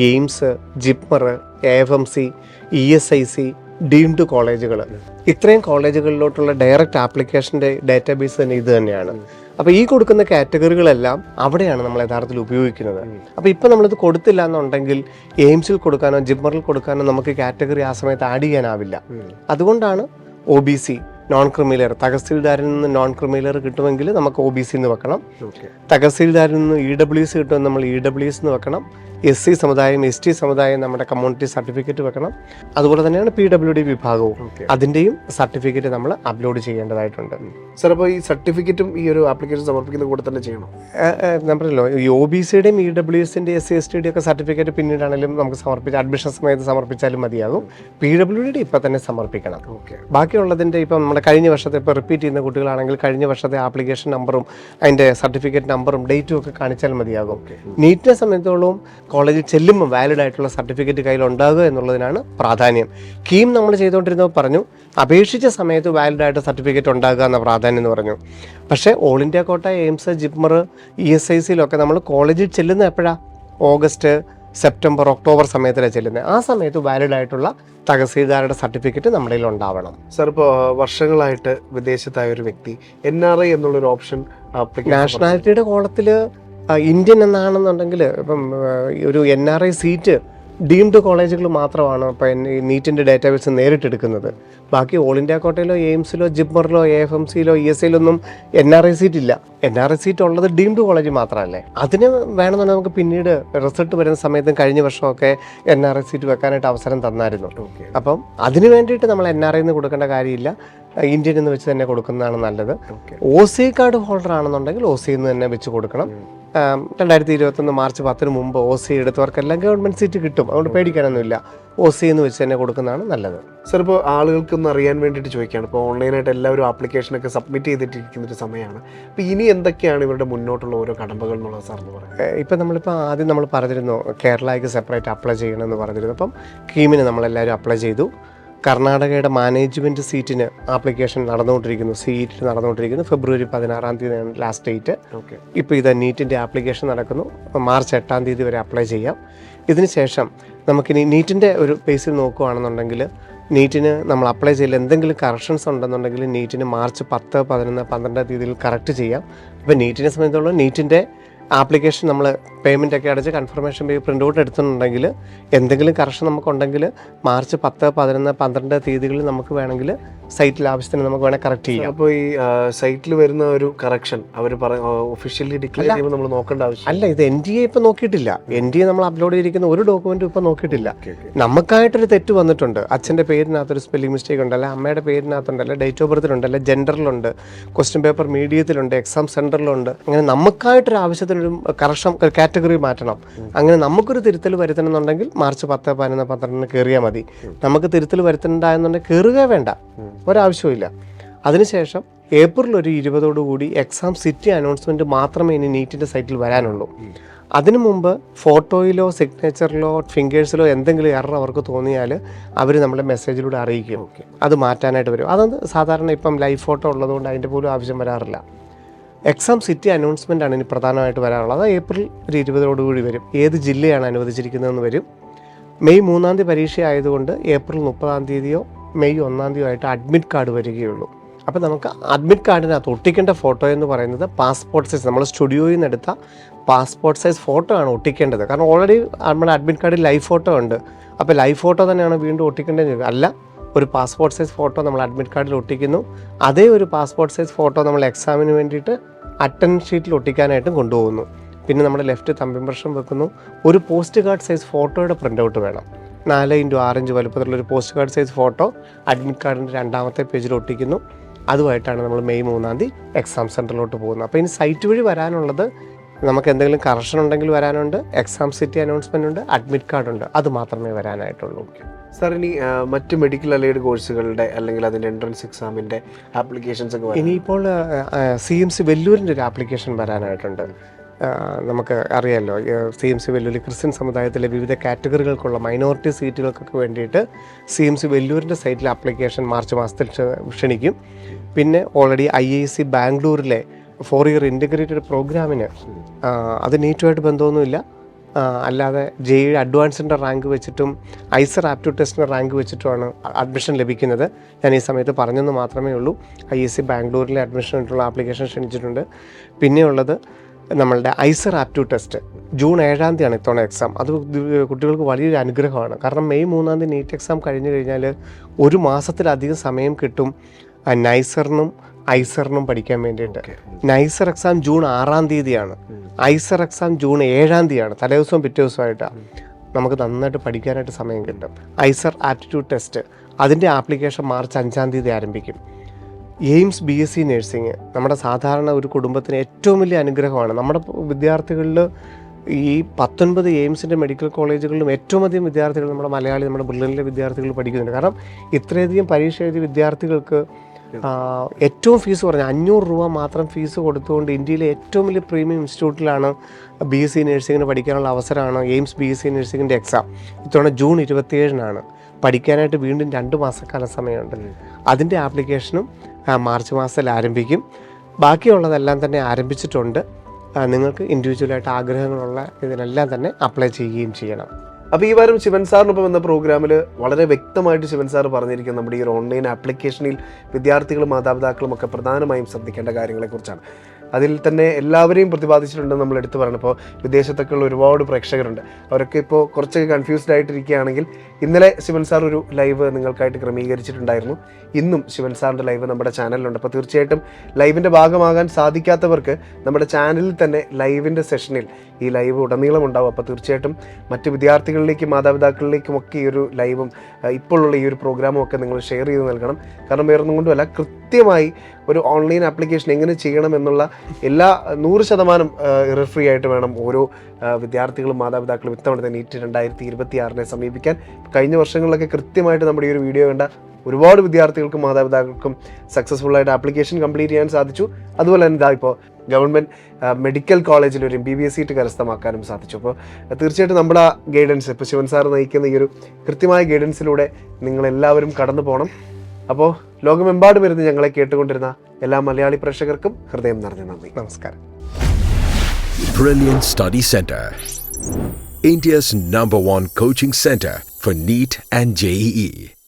AIIMS, JIPMER, AFMC, ESIC, deemed കോളേജുകൾ, ഇത്രയും കോളേജുകളിലോട്ടുള്ള ഡയറക്റ്റ് ആപ്ലിക്കേഷൻ്റെ ഡാറ്റാബേസ് തന്നെ ഇത് തന്നെയാണ്. അപ്പോൾ ഈ കൊടുക്കുന്ന കാറ്റഗറികളെല്ലാം അവിടെയാണ് നമ്മൾ യഥാർത്ഥത്തിൽ ഉപയോഗിക്കുന്നത്. അപ്പോൾ ഇപ്പോൾ നമ്മളിത് കൊടുത്തില്ല എന്നുണ്ടെങ്കിൽ എയിംസിൽ കൊടുക്കാനോ ജിപ്മറിൽ കൊടുക്കാനോ നമുക്ക് കാറ്റഗറി ആ സമയത്ത് ആഡ് ചെയ്യാനാവില്ല. അതുകൊണ്ടാണ് OBC, നോൺ ക്രിമിലെയർ, തഹസീൽദാരിൽ നിന്ന് നോൺ ക്രിമിലെയർ കിട്ടുമെങ്കിൽ നമുക്ക് OBC എന്ന് വെക്കണം. തഹസീൽദാരിൽ നിന്ന് EWS കിട്ടുമെന്ന് നമ്മൾ EWS എന്ന് വെക്കണം. SC സമുദായം, ST സമുദായം നമ്മുടെ കമ്മ്യൂണിറ്റി സർട്ടിഫിക്കറ്റ് വെക്കണം. അതുപോലെ തന്നെയാണ് PWD വിഭാഗവും, അതിൻ്റെയും സർട്ടിഫിക്കറ്റ് നമ്മൾ അപ്ലോഡ് ചെയ്യേണ്ടതായിട്ടുണ്ട്. സാർ, അപ്പോൾ ഈ സർട്ടിഫിക്കറ്റും ഈ ഒരു ആപ്ലിക്കേഷൻ സമർപ്പിക്കുന്ന കൂടെ തന്നെ ചെയ്യണം? നമ്മളല്ലോ ഈ OBCയുടെയും EWSൻ്റെ SC ST ഒക്കെ സർട്ടിഫിക്കറ്റ് പിന്നീടാണെങ്കിലും നമുക്ക് അഡ്മിഷൻ സമയത്ത് സമർപ്പിച്ചാലും മതിയാകും. PWD ഇപ്പം തന്നെ സമർപ്പിക്കണം. ബാക്കിയുള്ളതിൻ്റെ ഇപ്പം നമ്മുടെ കഴിഞ്ഞ വർഷത്തെ ഇപ്പോൾ റിപ്പീറ്റ് ചെയ്യുന്ന കുട്ടികളാണെങ്കിൽ കഴിഞ്ഞ വർഷത്തെ ആപ്ലിക്കേഷൻ നമ്പറും അതിൻ്റെ സർട്ടിഫിക്കറ്റ് നമ്പറും ഡേറ്റും ഒക്കെ കാണിച്ചാൽ മതിയാകും. നീറ്റിനെ സംബന്ധിച്ചോളം കോളേജിൽ ചെല്ലുമ്പോൾ വാലിഡ് ആയിട്ടുള്ള സർട്ടിഫിക്കറ്റ് കയ്യിൽ ഉണ്ടാകുക എന്നുള്ളതിനാണ് പ്രാധാന്യം. കീം നമ്മൾ ചെയ്തുകൊണ്ടിരുന്നപ്പോൾ പറഞ്ഞു അപേക്ഷിച്ച സമയത്ത് വാലിഡ് ആയിട്ട് സർട്ടിഫിക്കറ്റ് ഉണ്ടാകുക എന്ന പ്രാധാന്യം എന്ന് പറഞ്ഞു. പക്ഷേ all India quota, AIIMS, JIPMER, ESICയിലൊക്കെ നമ്മൾ കോളേജിൽ ചെല്ലുന്ന എപ്പോഴാണ്? ഓഗസ്റ്റ്, സെപ്റ്റംബർ, ഒക്ടോബർ സമയത്തിലാണ് ചെല്ലുന്നത്. ആ സമയത്ത് വാലിഡ് ആയിട്ടുള്ള തഹസീൽദാരുടെ സർട്ടിഫിക്കറ്റ് നമ്മുടെ കയ്യിൽ ഉണ്ടാവണം. സാർ, ഇപ്പോൾ വർഷങ്ങളായിട്ട് വിദേശത്തായ ഒരു വ്യക്തി NRI എന്നുള്ളൊരു ഓപ്ഷൻ നാഷണാലിറ്റിയുടെ കോളത്തിൽ ഇന്ത്യൻ എന്നാണെന്നുണ്ടെങ്കിൽ ഇപ്പം ഒരു NRI സീറ്റ് ഡീംഡ് കോളേജുകൾ മാത്രമാണ് ഇപ്പം നീറ്റിൻ്റെ ഡാറ്റാബേസ് നേരിട്ടെടുക്കുന്നത്. ബാക്കി ഓൾ ഇന്ത്യ കോട്ടയിലോ എയിംസിലോ ജിപ്മറിലോ AFMCയിലോ ESIയിലൊന്നും NRI സീറ്റ് ഇല്ല. NRI സീറ്റ് ഉള്ളത് ഡീംഡ് കോളേജ് മാത്രമല്ലേ. അതിന് വേണമെന്നുണ്ടെങ്കിൽ നമുക്ക് പിന്നീട് റിസൾട്ട് വരുന്ന സമയത്തും കഴിഞ്ഞ വർഷമൊക്കെ NRI സീറ്റ് വെക്കാനായിട്ട് അവസരം തന്നായിരുന്നു. അപ്പം അതിന് വേണ്ടിയിട്ട് നമ്മൾ NRI എന്ന് കൊടുക്കേണ്ട കാര്യമില്ല, ഇന്ത്യൻ എന്ന് വെച്ച് തന്നെ കൊടുക്കുന്നതാണ് നല്ലത്. OC കാർഡ് ഹോൾഡർ ആണെന്നുണ്ടെങ്കിൽ OC എന്ന് തന്നെ വെച്ച് കൊടുക്കണം. 2021 മാർച്ച് 10 മുമ്പ് OC എടുത്തവർക്കെല്ലാം ഗവൺമെൻറ് സീറ്റ് കിട്ടും, അതുകൊണ്ട് പേടിക്കാനൊന്നുമില്ല. OC എന്ന് വെച്ച് തന്നെ കൊടുക്കുന്നതാണ് നല്ലത്. സാർ, ഇപ്പോൾ ആളുകൾക്കൊന്ന് അറിയാൻ വേണ്ടിയിട്ട് ചോദിക്കുകയാണ്, ഇപ്പോൾ ഓൺലൈനായിട്ട് എല്ലാവരും ആപ്ലിക്കേഷനൊക്കെ സബ്മിറ്റ് ചെയ്തിട്ടിരിക്കുന്നൊരു സമയമാണ്. അപ്പോൾ ഇനി എന്തൊക്കെയാണ് ഇവരുടെ മുന്നോട്ടുള്ള ഓരോ കടമ്പകൾ എന്നുള്ളത് സാർ എന്ന് പറയുന്നത്? ഇപ്പം നമ്മളിപ്പോൾ ആദ്യം നമ്മൾ പറഞ്ഞിരുന്നു കേരളയ്ക്ക് സെപ്പറേറ്റ് അപ്ലൈ ചെയ്യണമെന്ന് പറഞ്ഞിരുന്നു. അപ്പം കീമിന് നമ്മളെല്ലാവരും അപ്ലൈ ചെയ്തു. കർണാടകയുടെ മാനേജ്മെൻറ്റ് സീറ്റിന് ആപ്ലിക്കേഷൻ നടന്നുകൊണ്ടിരിക്കുന്നു. ഫെബ്രുവരി 16 ലാസ്റ്റ് ഡേറ്റ്. ഇപ്പോൾ ഇത് നീറ്റിൻ്റെ ആപ്ലിക്കേഷൻ നടക്കുന്നു. മാർച്ച് 8 വരെ അപ്ലൈ ചെയ്യാം. ഇതിന് ശേഷം നമുക്കിനി നീറ്റിൻ്റെ ഒരു ബേസിൽ നോക്കുകയാണെന്നുണ്ടെങ്കിൽ നീറ്റിന് നമ്മൾ അപ്ലൈ ചെയ്യൽ എന്തെങ്കിലും കറക്ഷൻസ് ഉണ്ടെന്നുണ്ടെങ്കിൽ നീറ്റിന് മാർച്ച് 10, 11, 12 കറക്റ്റ് ചെയ്യാം. ഇപ്പോൾ നീറ്റിനെ സംബന്ധിച്ചുള്ള നീറ്റിൻ്റെ ആപ്ലിക്കേഷൻ നമ്മൾ പേയ്മെൻ്റ് ഒക്കെ അടച്ച് കൺഫർമേഷൻ പ്രിൻ്റ് ഔട്ട് എടുത്തിട്ടുണ്ടെങ്കിൽ എന്തെങ്കിലും കറക്ഷൻ നമുക്കുണ്ടെങ്കിൽ മാർച്ച് 10, 11, 12 നമുക്ക് വേണമെങ്കിൽ സൈറ്റിൽ ആവശ്യത്തിന് നമുക്ക് വേണമെങ്കിൽ കറക്റ്റ് ചെയ്യാം. അപ്പോൾ ഈ സൈറ്റിൽ വരുന്ന ഒരു കറക്ഷൻ അവർ ഒഫീഷ്യലി ഡിക്ലെയർ ചെയ്യുമ്പോൾ നമ്മൾ നോക്കേണ്ട ആവശ്യം അല്ല. ഇത് NDA ഇപ്പോൾ നോക്കിയിട്ടില്ല. NDA നമ്മൾ അപ്ലോഡ് ചെയ്തിരിക്കുന്ന ഒരു ഡോക്യുമെൻറ്റും ഇപ്പോൾ നോക്കിയിട്ടില്ല. നമുക്കായിട്ടൊരു തെറ്റ് വന്നിട്ടുണ്ട്. അച്ഛൻ്റെ പേരിനകത്തൊരു സ്പെല്ലിംഗ് മിസ്റ്റേക്ക് ഉണ്ടല്ല, അമ്മയുടെ പേരിനകത്തുണ്ടല്ല, ഡേറ്റ് ഓഫ് ബർത്തിലുണ്ടല്ല, ജെൻഡറിലുണ്ട്, ക്വസ്റ്റ്യൻ പേപ്പർ മീഡിയത്തിലുണ്ട്, എക്സാം സെൻറ്ററിലുണ്ട്. അങ്ങനെ നമുക്കായിട്ടൊരു ആവശ്യത്തിനൊരു കറക്ഷൻ കാറ്റഗറി മാറ്റണം. അങ്ങനെ നമുക്കൊരു തിരുത്തൽ വരുത്തണമെന്നുണ്ടെങ്കിൽ മാർച്ച് 10, 11, 12 കയറിയാൽ മതി. നമുക്ക് തിരുത്തൽ വരുത്തണ്ടായെന്നുണ്ടെങ്കിൽ കയറുക വേണ്ട, ഒരാവശ്യമില്ല. അതിനുശേഷം ഏപ്രിൽ 20 എക്സാം സിറ്റി അനൗൺസ്മെൻറ്റ് മാത്രമേ ഇനി നീറ്റിൻ്റെ സൈറ്റിൽ വരാനുള്ളൂ. അതിനു മുമ്പ് ഫോട്ടോയിലോ സിഗ്നേച്ചറിലോ ഫിംഗേഴ്സിലോ എന്തെങ്കിലും എറർ അവർക്ക് തോന്നിയാൽ അവർ നമ്മളെ മെസ്സേജിലൂടെ അറിയിക്കും. അത് മാറ്റാനായിട്ട് വരും. അത് സാധാരണ ഇപ്പം ലൈവ് ഫോട്ടോ ഉള്ളതുകൊണ്ട് അതിൻ്റെ പോലും ആവശ്യം വരാറില്ല. എക്സാം സിറ്റി അനൗൺസ്മെൻ്റ് ആണ് ഇനി പ്രധാനമായിട്ട് വരാനുള്ളത്. അത് ഏപ്രിൽ 20 വരും. ഏത് ജില്ലയാണ് അനുവദിച്ചിരിക്കുന്നതെന്ന് വരും. മെയ് 3 പരീക്ഷ ആയതുകൊണ്ട് ഏപ്രിൽ 30 മെയ് 1 ആയിട്ട് അഡ്മിറ്റ് കാർഡ് വരികയുള്ളൂ. അപ്പോൾ നമുക്ക് അഡ്മിറ്റ് കാർഡിനകത്ത് ഒട്ടിക്കേണ്ട ഫോട്ടോ എന്ന് പറയുന്നത് പാസ്പോർട്ട് സൈസ്, നമ്മൾ സ്റ്റുഡിയോയിൽ നിന്ന് എടുത്ത പാസ്പോർട്ട് സൈസ് ഫോട്ടോ ആണ് ഒട്ടിക്കേണ്ടത്. കാരണം ഓൾറെഡി നമ്മുടെ അഡ്മിറ്റ് കാർഡിൽ ലൈവ് ഫോട്ടോ ഉണ്ട്. അപ്പോൾ ലൈവ് ഫോട്ടോ തന്നെയാണ് വീണ്ടും ഒട്ടിക്കേണ്ടത് അല്ല. ഒരു പാസ്പോർട്ട് സൈസ് ഫോട്ടോ നമ്മൾ അഡ്മിറ്റ് കാർഡിൽ ഒട്ടിക്കുന്നു. അതേ ഒരു പാസ്പോർട്ട് സൈസ് ഫോട്ടോ നമ്മൾ എക്സാമിന് വേണ്ടിയിട്ട് അറ്റൻഡൻസ് ഷീറ്റിൽ ഒട്ടിക്കാനായിട്ടും കൊണ്ടുപോകുന്നു. പിന്നെ നമ്മുടെ ലെഫ്റ്റ് തമ്പ് ഇംപ്രഷൻ വെക്കുന്നു. ഒരു പോസ്റ്റ് കാർഡ് സൈസ് ഫോട്ടോയുടെ പ്രിൻ്റ് ഔട്ട് വേണം. 4x6 വലുപ്പത്തിലുള്ളൊരു post card size photo admit കാർഡിൻ്റെ 2ാമത്തെ പേജിൽ ഒട്ടിക്കുന്നു. അതുമായിട്ടാണ് നമ്മൾ മെയ് 3 എക്സാം സെൻറ്ററിലോട്ട് പോകുന്നത്. അപ്പോൾ ഇനി സൈറ്റ് വഴി വരാനുള്ളത് നമുക്ക് എന്തെങ്കിലും കറക്ഷൻ ഉണ്ടെങ്കിൽ വരാനുണ്ട്, എക്സാം സിറ്റി അനൗൺസ്മെൻ്റ് ഉണ്ട്, അഡ്മിറ്റ് കാർഡ് ഉണ്ട്. അത് മാത്രമേ വരാനായിട്ടുള്ളൂ. സാർ, ഇനി മറ്റ് മെഡിക്കൽ അലൈഡ് കോഴ്സുകളുടെ അല്ലെങ്കിൽ അതിൻ്റെ എൻട്രൻസ് എക്സാമിൻ്റെ ആപ്ലിക്കേഷൻസ് ഒക്കെ ഇനിയിപ്പോൾ CMC വെല്ലൂരിൻ്റെ ഒരു ആപ്ലിക്കേഷൻ വരാനായിട്ടുണ്ട്. നമുക്ക് അറിയാമല്ലോ CMC വെല്ലൂർ ക്രിസ്ത്യൻ സമുദായത്തിലെ വിവിധ കാറ്റഗറികൾക്കുള്ള മൈനോറിറ്റി സീറ്റുകൾക്കൊക്കെ വേണ്ടിയിട്ട് CMC വെല്ലൂരിൻ്റെ സൈറ്റിൽ ആപ്ലിക്കേഷൻ മാർച്ച് മാസത്തിൽ ക്ഷണിക്കും. പിന്നെ ഓൾറെഡി IISc ബാംഗ്ലൂരിലെ 4 ഇയർ ഇൻ്റഗ്രേറ്റഡ് പ്രോഗ്രാമിന് അത് നീറ്റുമായിട്ട് ബന്ധമൊന്നുമില്ല, അല്ലാതെ JEE അഡ്വാൻസിൻ്റെ റാങ്ക് വെച്ചിട്ടും ഐസർ ആപ്റ്റ്യൂഡ് ടെസ്റ്റിൻ്റെ റാങ്ക് വെച്ചിട്ടുമാണ് അഡ്മിഷൻ ലഭിക്കുന്നത്. ഞാൻ ഈ സമയത്ത് പറഞ്ഞെന്ന് മാത്രമേ ഉള്ളൂ. IISc ബാംഗ്ലൂരിലെ അഡ്മിഷനായിട്ടുള്ള ആപ്ലിക്കേഷൻ ക്ഷണിച്ചിട്ടുണ്ട്. പിന്നെയുള്ളത് നമ്മളുടെ ഐസർ ആപ്റ്റ്യൂഡ് ടെസ്റ്റ് ജൂൺ 7-ാം തീയതിയാണ് ഇത്തവണ എക്സാം. അത് കുട്ടികൾക്ക് വലിയൊരു അനുഗ്രഹമാണ്. കാരണം മെയ് 3-ാം തീയതി നീറ്റ് എക്സാം കഴിഞ്ഞ് കഴിഞ്ഞാൽ 1 മാസത്തിലധികം സമയം കിട്ടും നൈസറിനും ഐസറിനും പഠിക്കാൻ വേണ്ടിയിട്ട്. നൈസർ എക്സാം ജൂൺ 6-ാം തീയതിയാണ്, ഐസർ എക്സാം ജൂൺ 7-ാം തീയതിയാണ്. തലേദിവസവും പിറ്റേ ദിവസമായിട്ടാണ്. നമുക്ക് നന്നായിട്ട് പഠിക്കാനായിട്ട് സമയം കിട്ടും. ഐസർ ആപ്റ്റിറ്റ്യൂഡ് ടെസ്റ്റ് അതിൻ്റെ ആപ്ലിക്കേഷൻ മാർച്ച് 5-ാം തീയതി ആരംഭിക്കും. എയിംസ് BSc നഴ്സിംഗ് നമ്മുടെ സാധാരണ ഒരു കുടുംബത്തിന് ഏറ്റവും വലിയ അനുഗ്രഹമാണ്. നമ്മുടെ വിദ്യാർത്ഥികളിൽ ഈ 19 എയിംസിൻ്റെ മെഡിക്കൽ കോളേജുകളിലും ഏറ്റവും അധികം വിദ്യാർത്ഥികൾ നമ്മുടെ മലയാളി, നമ്മുടെ ബ്രില്യൻറ്റിലെ വിദ്യാർത്ഥികൾ പഠിക്കുന്നുണ്ട്. കാരണം ഇത്രയധികം പരീക്ഷ എഴുതിയ വിദ്യാർത്ഥികൾക്ക് ഏറ്റവും ഫീസ് കുറഞ്ഞ 500 രൂപ മാത്രം ഫീസ് കൊടുത്തുകൊണ്ട് ഇന്ത്യയിലെ ഏറ്റവും വലിയ പ്രീമിയം ഇൻസ്റ്റിറ്റ്യൂട്ടിലാണ് BSc നഴ്സിംഗിന് പഠിക്കാനുള്ള അവസരമാണ് എയിംസ് BSc നഴ്സിംഗിൻ്റെ എക്സാം. ഇത്തവണ ജൂൺ 27-നാണ്. പഠിക്കാനായിട്ട് വീണ്ടും 2 മാസക്കാല സമയമുണ്ട്. അതിൻ്റെ ആപ്ലിക്കേഷനും മാർച്ച് മാസത്തിൽ ആരംഭിക്കും. ബാക്കിയുള്ളതെല്ലാം തന്നെ ആരംഭിച്ചിട്ടുണ്ട്. നിങ്ങൾക്ക് ഇൻഡിവിജ്വലായിട്ട് ആഗ്രഹങ്ങളുള്ള ഇതിനെല്ലാം തന്നെ അപ്ലൈ ചെയ്യുകയും ചെയ്യണം. അപ്പോൾ ഈ വാരം ശിവൻ സാറിനൊപ്പം എന്ന പ്രോഗ്രാമിൽ വളരെ വ്യക്തമായിട്ട് ശിവൻ സാർ പറഞ്ഞിരിക്കുന്നത് നമ്മുടെ ഈ ഒരു ഓൺലൈൻ ആപ്ലിക്കേഷനിൽ വിദ്യാർത്ഥികളും മാതാപിതാക്കളും ഒക്കെ പ്രധാനമായും ശ്രദ്ധിക്കേണ്ട കാര്യങ്ങളെക്കുറിച്ചാണ്. അതിൽ തന്നെ എല്ലാവരെയും പ്രതിപാദിച്ചിട്ടുണ്ടെന്ന് നമ്മൾ എടുത്തു പറയണം. ഇപ്പോൾ വിദേശത്തൊക്കെയുള്ള ഒരുപാട് പ്രേക്ഷകരുണ്ട്. അവരൊക്കെ ഇപ്പോൾ കുറച്ചൊക്കെ കൺഫ്യൂസ്ഡ് ആയിട്ടിരിക്കുകയാണെങ്കിൽ ഇന്നലെ ശിവൻ സാർ ഒരു ലൈവ് നിങ്ങൾക്കായിട്ട് ക്രമീകരിച്ചിട്ടുണ്ടായിരുന്നു. ഇന്നും ശിവൻ സാറിൻ്റെ ലൈവ് നമ്മുടെ ചാനലിലുണ്ട്. അപ്പോൾ തീർച്ചയായിട്ടും ലൈവിൻ്റെ ഭാഗമാകാൻ സാധിക്കാത്തവർക്ക് നമ്മുടെ ചാനലിൽ തന്നെ ലൈവിൻ്റെ സെഷനിൽ ഈ ലൈവ് ഉടനീളം ഉണ്ടാവും. അപ്പോൾ തീർച്ചയായിട്ടും മറ്റ് വിദ്യാർത്ഥികളിലേക്കും മാതാപിതാക്കളിലേക്കും ഒക്കെ ഈ ഒരു ലൈവും ഇപ്പോഴുള്ള ഈ ഒരു പ്രോഗ്രാമും ഒക്കെ നിങ്ങൾ ഷെയർ ചെയ്ത് നൽകണം. കാരണം വേറൊന്നും കൊണ്ടുമല്ല, കൃത്യമായി ഒരു ഓൺലൈൻ ആപ്ലിക്കേഷൻ എങ്ങനെ ചെയ്യണം എന്നുള്ള എല്ലാ 100% എറർ ഫ്രീ ആയിട്ട് വേണം ഓരോ വിദ്യാർത്ഥികളും മാതാപിതാക്കളും ഇത്തവണത്തെ നീറ്റ് 2026 സമീപിക്കാൻ. കഴിഞ്ഞ വർഷങ്ങളിലൊക്കെ കൃത്യമായിട്ട് നമ്മുടെ ഈ ഒരു വീഡിയോ കണ്ട ഒരുപാട് വിദ്യാർത്ഥികൾക്കും മാതാപിതാക്കൾക്കും സക്സസ്ഫുള്ളായിട്ട് ആപ്ലിക്കേഷൻ കംപ്ലീറ്റ് ചെയ്യാൻ സാധിച്ചു. അതുപോലെ തന്നെ ഇപ്പോൾ ഗവൺമെൻറ് മെഡിക്കൽ കോളേജിൽ ഒരു MBBS സീറ്റ് കരസ്ഥമാക്കാനും സാധിച്ചു. അപ്പോൾ തീർച്ചയായിട്ടും നമ്മുടെ ഗൈഡൻസ്, ഇപ്പോൾ ശിവൻ സാർ നയിക്കുന്ന ഈ ഒരു കൃത്യമായ ഗൈഡൻസിലൂടെ നിങ്ങളെല്ലാവരും കടന്നു പോകണം. അപ്പോൾ ലോകമെമ്പാടും ഇരുന്ന് ഞങ്ങളെ കേട്ടുകൊണ്ടിരുന്ന എല്ലാ മലയാളി പ്രേക്ഷകർക്കും ഹൃദയം നിറഞ്ഞ നന്ദി. നമസ്കാരം. Brilliant Study Center, India's #1 coaching center for NEET and JEE.